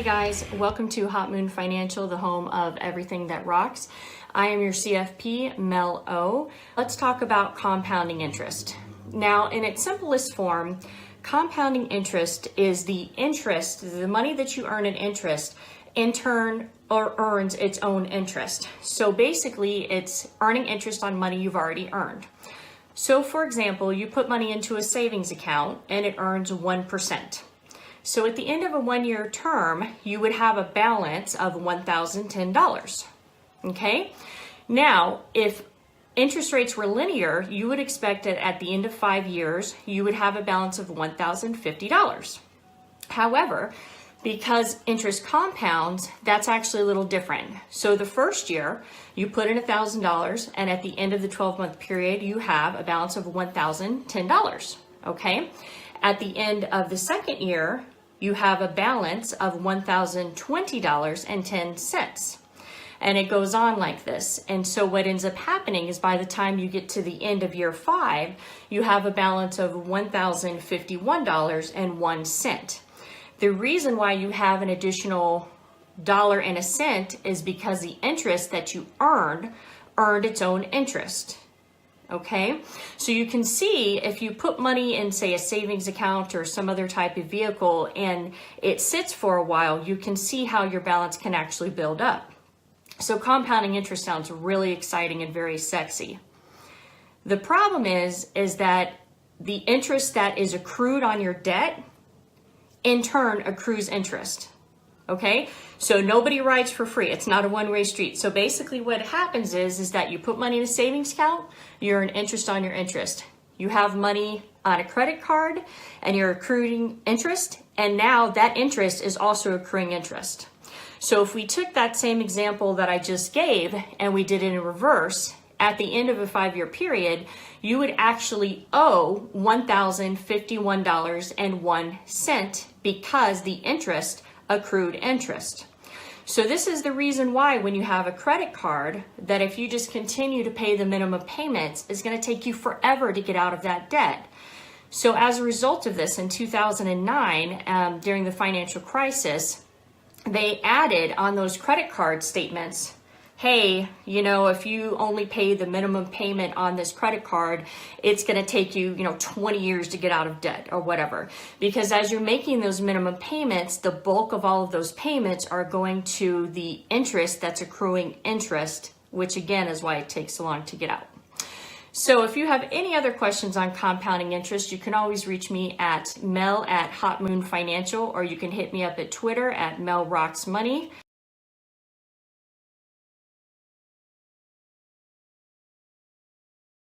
Hey guys, welcome to Hot Moon Financial, the home of everything that rocks. I am your CFP, Mel O. Let's talk about compounding interest. Now, in its simplest form, compounding interest is the interest, the money that you earn in interest, in turn or earns its own interest. So basically, it's earning interest on money you've already earned. So for example, you put money into a savings account and it earns 1%. So at the end of a 1-year term, you would have a balance of $1,010. Okay? Now, if interest rates were linear, you would expect that at the end of 5 years, you would have a balance of $1,050. However, because interest compounds, that's actually a little different. So the first year, you put in $1,000, and at the end of the 12-month period, you have a balance of $1,010. Okay? At the end of the second year, you have a balance of $1,020.10. And it goes on like this. And so what ends up happening is by the time you get to the end of year 5, you have a balance of $1,051.01. The reason why you have an additional $1.01 is because the interest that you earned its own interest. Okay, so you can see if you put money in, say, a savings account or some other type of vehicle and it sits for a while, you can see how your balance can actually build up. So compounding interest sounds really exciting and very sexy. The problem is that the interest that is accrued on your debt in turn accrues interest. Okay, so nobody rides for free. It's not a one-way street. So basically what happens is that you put money in a savings account, you earn interest on your interest. You have money on a credit card and you're accruing interest, and now that interest is also accruing interest. So if we took that same example that I just gave and we did it in reverse, at the end of a 5-year period, you would actually owe $1,051.01 because the interest accrued interest. So this is the reason why when you have a credit card, that if you just continue to pay the minimum payments, it's going to take you forever to get out of that debt. So as a result of this, in 2009, during the financial crisis, they added on those credit card statements, hey, you know, if you only pay the minimum payment on this credit card, it's going to take you, 20 years to get out of debt or whatever. Because as you're making those minimum payments, the bulk of all of those payments are going to the interest that's accruing interest, which again is why it takes so long to get out. So if you have any other questions on compounding interest, you can always reach me at Mel at Hot Moon Financial, or you can hit me up at Twitter at Mel Rocks Money.